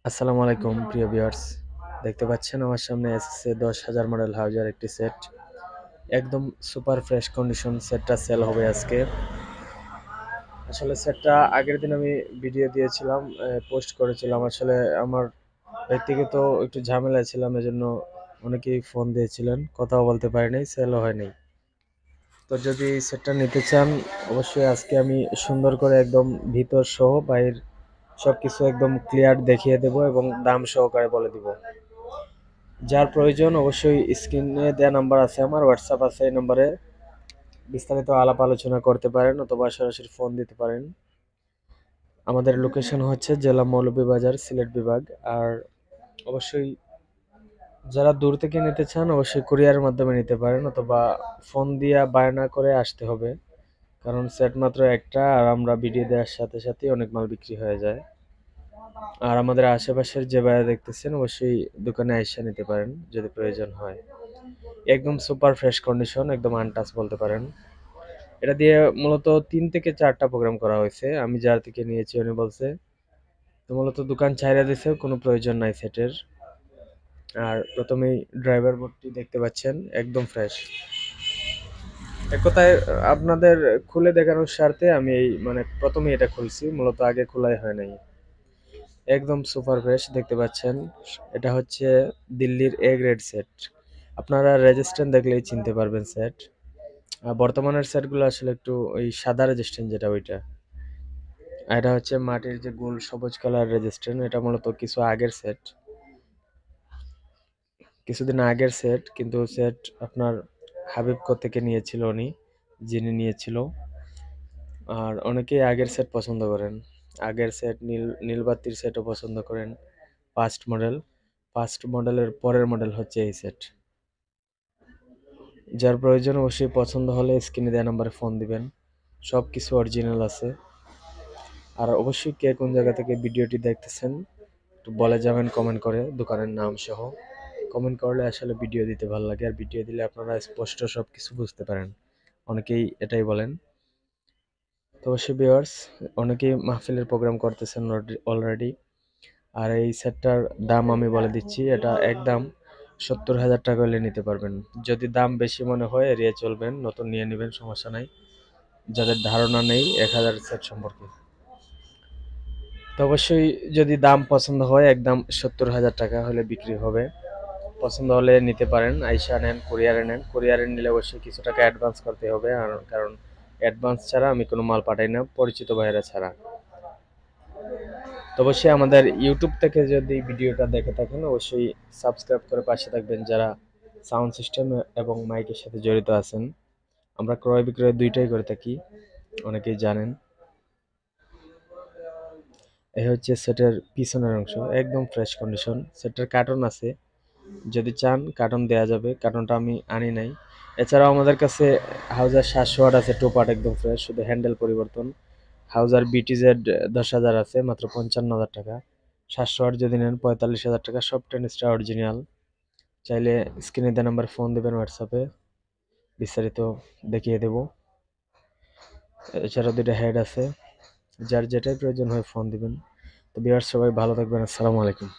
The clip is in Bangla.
আসসালামু আলাইকুম প্রিয় ভিউয়ার্স। দেখতে পাচ্ছেন আমার সামনে এসএসএ 10,000 মডেল হাউজার একটি সেট। একদম সুপার ফ্রেশ কন্ডিশন সেটটা সেল হবে আজকে। আসলে সেটটা আগের দিন আমি ভিডিও দিয়েছিলাম, পোস্ট করেছিলাম। আসলে আমার ব্যক্তিগত একটু ঝামেলায় ছিলাম, এজন্য অনেকেই ফোন দিয়েছিলেন, কথাও বলতে পারিনি, সেলও হয়নি। তো যদি এই সেটটা নিতে চান অবশ্যই আজকে আমি সুন্দর করে একদম ভিতর সহ বাইরের সবকিছু একদম ক্লিয়ার দেখিয়ে দেব এবং দাম সহকারে বলে দিব। যার প্রয়োজন অবশ্যই স্ক্রিনে দেওয়া নাম্বার আছে, আমার হোয়াটসঅ্যাপ আছে, এই নম্বরে বিস্তারিত আলাপ আলোচনা করতে পারেন অথবা সরাসরি ফোন দিতে পারেন। আমাদের লোকেশন হচ্ছে জেলা মৌলভীবাজার, সিলেট বিভাগ। আর অবশ্যই যারা দূর থেকে নিতে চান অবশ্যই কুরিয়ারের মাধ্যমে নিতে পারেন অথবা ফোন দিয়ে বায়না করে আসতে হবে, কারণ সেট মাত্র একটা আর আমরা ভিডিও দেওয়ার সাথে সাথে অনেক মাল বিক্রি হয়ে যায়। আর আমাদের আশেপাশের যে ভাইয়া দেখতেছেন অবশ্যই দোকানে এসে নিতে পারেন যদি প্রয়োজন হয়। একদম সুপার ফ্রেশ কন্ডিশন, একদম আনটাচ বলতে পারেন। এটা দিয়ে মূলত 3 থেকে 4টা প্রোগ্রাম করা হয়েছে। আমি যার থেকে নিয়েছি উনি বলছে তো মূলত দোকান ছাইরা দিছে, কোনো প্রয়োজন নাই সেটের। আর প্রথমেই ড্রাইভার বোর্ডটি দেখতে পাচ্ছেন একদম ফ্রেশ। এক কথায় আপনাদের খুলে দেখানোর স্বার্থে আমি এই প্রথমেই এটা খুলছি, মূলত আগে খোলাই হয় নাই। একদম সুপার ফ্রেশ দেখতে পাচ্ছেন। এটা হচ্ছে দিল্লির এ গ্রেড সেট। আপনারা রেজিস্ট্যান্ট দেখলেই চিনতে পারবেন সেট। বর্তমানের সেটগুলো আসলে একটু ওই সাদা রেজিস্ট্যান্ট যেটা ওইটা। আর এটা হচ্ছে মাটির যে গোল সবুজ কালার রেজিস্ট্যান্ট, এটা মূলত কিছু আগের সেট, কিছুদিন আগের সেট। কিন্তু সেট আপনার হাবিব থেকে নিয়েছিল উনি, যিনি নিয়েছিল। আর অনেকেই আগের সেট পছন্দ করেন, আগের সেট নীলবাতির সেটও পছন্দ করেন। ফার্স্ট মডেলের পরের মডেল হচ্ছে এই সেট। যার প্রয়োজন অবশ্যই পছন্দ হলে স্ক্রিনে দেওয়া নাম্বারে ফোন দিবেন, সব কিছু অরিজিনাল আছে। আর অবশ্যই কে কোন জায়গা থেকে ভিডিওটি দেখতেছেন একটু বলে যাবেন কমেন্ট করে, দোকানের নাম সহ। কমেন্ট করলে আসলে ভিডিও দিতে ভালো লাগে, আর ভিডিও দিলে আপনারা স্পষ্ট সব কিছু বুঝতে পারেন, অনেকেই এটাই বলেন। তো অবশ্যই ভিউয়ার্স, অনেকেই মাহফিলের প্রোগ্রাম করতেছেন অলরেডি। আর এই সেটটার দাম আমি বলে দিচ্ছি, এটা একদম 70,000 টাকা হলে নিতে পারবেন। যদি দাম বেশি মনে হয় এড়িয়ে চলবেন, নতুন নিয়ে নেবেন, সমস্যা নাই। যাদের ধারণা নেই 1,000 সেট সম্পর্কে, তো অবশ্যই যদি দাম পছন্দ হয় একদম 70,000 টাকা হলে বিক্রি হবে। পছন্দ হলে নিতে পারেন, আইসা নেন, কুরিয়ারে নেন। কুরিয়ারে নিলে অবশ্যই কিছু টাকা অ্যাডভান্স করতে হবে, আর কারণ অ্যাডভান্স ছাড়া আমি কোনো মাল পাঠাই না, পরিচিত ভাইয়েরা ছাড়া। তো অবশ্যই আমাদের ইউটিউব থেকে যদি ভিডিওটা দেখে থাকেন অবশ্যই সাবস্ক্রাইব করে পাশে থাকবেন, যারা সাউন্ড সিস্টেম এবং মাইকের সাথে জড়িত আছেন। আমরা ক্রয় বিক্রয় দুইটাই করে থাকি, অনেকেই জানেন। এই হচ্ছে সেটের পিছনের অংশ, একদম ফ্রেশ কন্ডিশন। সেটের কার্টন আছে, যদি চান কার্টন দেওয়া যাবে, কার্টনটা আমি আনি নাই। এছাড়াও আমাদের কাছে হাউজার 700 ওয়াট আছে, টু পার্ট, একদম ফ্রেশ, শুধু হ্যান্ডেল পরিবর্তন। হাউজার BTZ 10,000 আছে, মাত্র 55,000 টাকা। 700 ওয়াট যদি নেন 45,000 টাকা, সব টেনিসটা অরিজিনাল। চাইলে স্ক্রিনে দেওয়া নাম্বার ফোন দেবেন, হোয়াটসঅ্যাপে বিস্তারিত দেখিয়ে দেব। এছাড়াও দুইটা হেড আছে, যার যেটাই প্রয়োজন হয় ফোন দিবেন। তো ভিউয়ার্স সবাই ভালো থাকবেন, আসসালামু আলাইকুম।